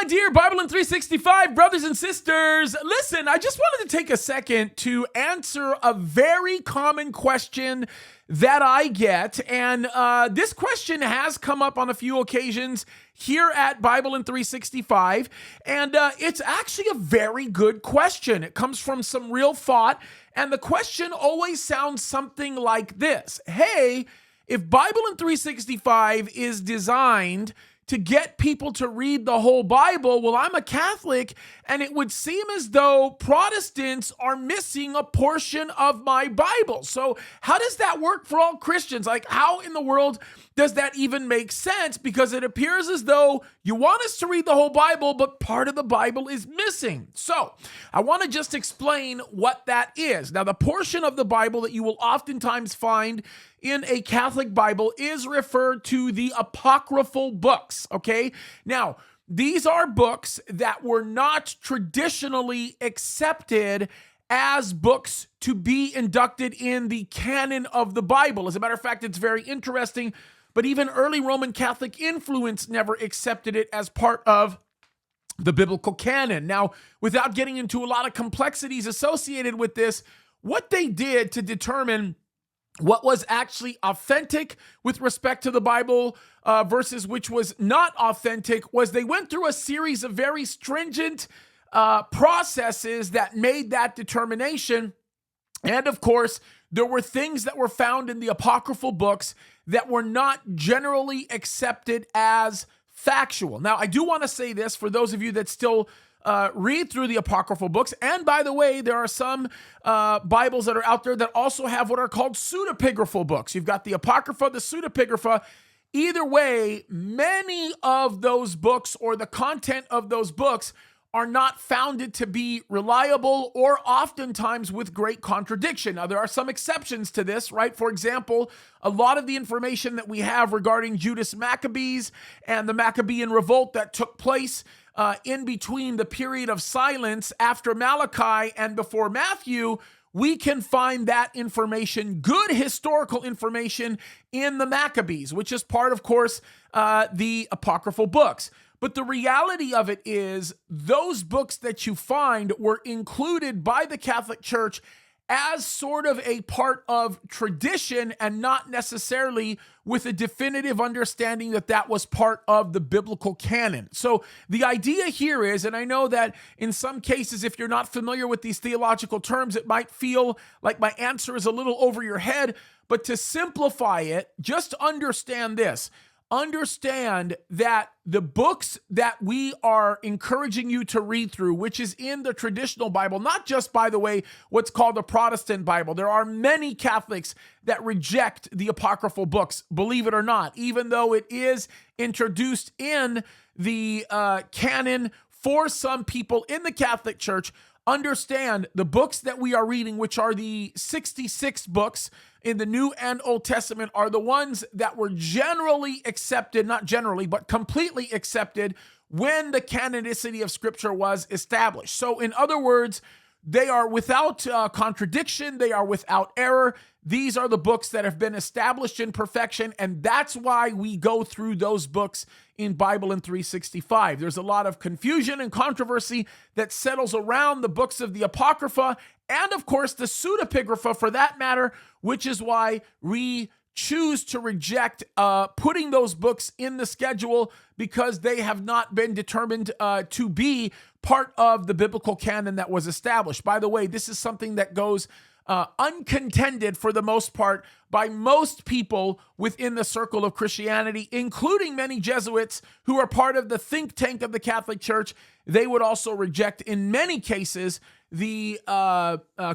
my dear BIBLEin365 brothers and sisters. Listen, I just wanted to take a second to answer a very common question that I get. And this question has come up on a few occasions here at BIBLEin365. And it's actually a very good question. It comes from some real thought. And the question always sounds something like this. Hey, if BIBLEin365 is designed to get people to read the whole Bible, well, I'm a Catholic, and it would seem as though Protestants are missing a portion of my Bible. So how does that work for all Christians? Like, how in the world does that even make sense? Because it appears as though you want us to read the whole Bible, but part of the Bible is missing. So I want to just explain what that is. Now, the portion of the Bible that you will oftentimes find in a Catholic Bible is referred to the apocryphal books, okay? Now, these are books that were not traditionally accepted as books to be inducted in the canon of the Bible. As a matter of fact, it's very interesting, but even early Roman Catholic influence never accepted it as part of the biblical canon. Now, without getting into a lot of complexities associated with this, what they did to determine what was actually authentic with respect to the Bible versus which was not authentic was they went through a series of very stringent processes that made that determination. And of course, there were things that were found in the apocryphal books that were not generally accepted as factual. Now, I do want to say this for those of you that still read through the apocryphal books. And by the way, there are some Bibles that are out there that also have what are called pseudepigraphal books. You've got the apocrypha, the pseudepigrapha. Either way, many of those books or the content of those books are not founded to be reliable or oftentimes with great contradiction. Now, there are some exceptions to this, right? For example, a lot of the information that we have regarding Judas Maccabees and the Maccabean revolt that took place in between the period of silence after Malachi and before Matthew, we can find that information, good historical information, in the Maccabees, which is part, of course, the apocryphal books. But the reality of it is those books that you find were included by the Catholic Church as sort of a part of tradition and not necessarily with a definitive understanding that that was part of the biblical canon. So the idea here is, and I know that in some cases, if you're not familiar with these theological terms, it might feel like my answer is a little over your head, but to simplify it, just understand this. Understand that the books that we are encouraging you to read through, which is in the traditional Bible, not just, by the way, what's called the Protestant Bible. There are many Catholics that reject the apocryphal books, believe it or not, even though it is introduced in the canon for some people in the Catholic Church. Understand the books that we are reading, which are the 66 books in the New and Old Testament, are the ones that were generally accepted, not generally, but completely accepted when the canonicity of Scripture was established. So in other words, they are without contradiction, they are without error. These are the books that have been established in perfection, and that's why we go through those books in BIBLEin365. There's a lot of confusion and controversy that settles around the books of the Apocrypha and, of course, the pseudepigrapha for that matter, which is why we choose to reject putting those books in the schedule because they have not been determined to be part of the biblical canon that was established. By the way, this is something that goes uncontended for the most part by most people within the circle of Christianity, including many Jesuits who are part of the think tank of the Catholic Church. They would also reject, in many cases, the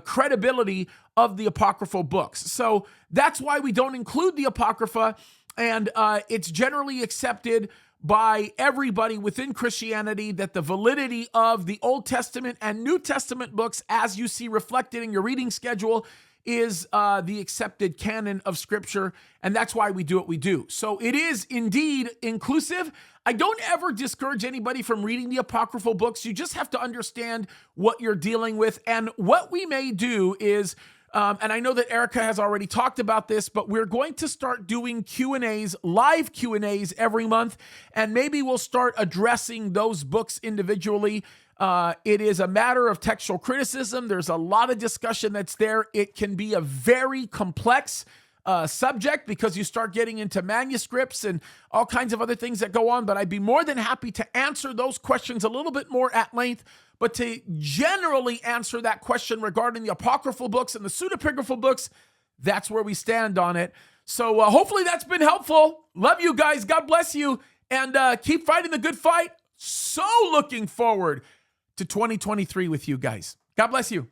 credibility of the apocryphal books. So that's why we don't include the Apocrypha, and it's generally accepted by everybody within Christianity that the validity of the Old Testament and New Testament books, as you see reflected in your reading schedule, is the accepted canon of Scripture, and that's why we do what we do. So it is indeed inclusive. I don't ever discourage anybody from reading the apocryphal books. You just have to understand what you're dealing with, and what we may do is And I know that Erica has already talked about this, but we're going to start doing Q&As, live Q&As every month, and maybe we'll start addressing those books individually. It is a matter of textual criticism. There's a lot of discussion that's there. It can be a very complex subject because you start getting into manuscripts and all kinds of other things that go on, but I'd be more than happy to answer those questions a little bit more at length. But to generally answer that question regarding the apocryphal books and the pseudepigraphal books, that's where we stand on it. So hopefully that's been helpful. Love you guys. God bless you. And keep fighting the good fight. So looking forward to 2023 with you guys. God bless you.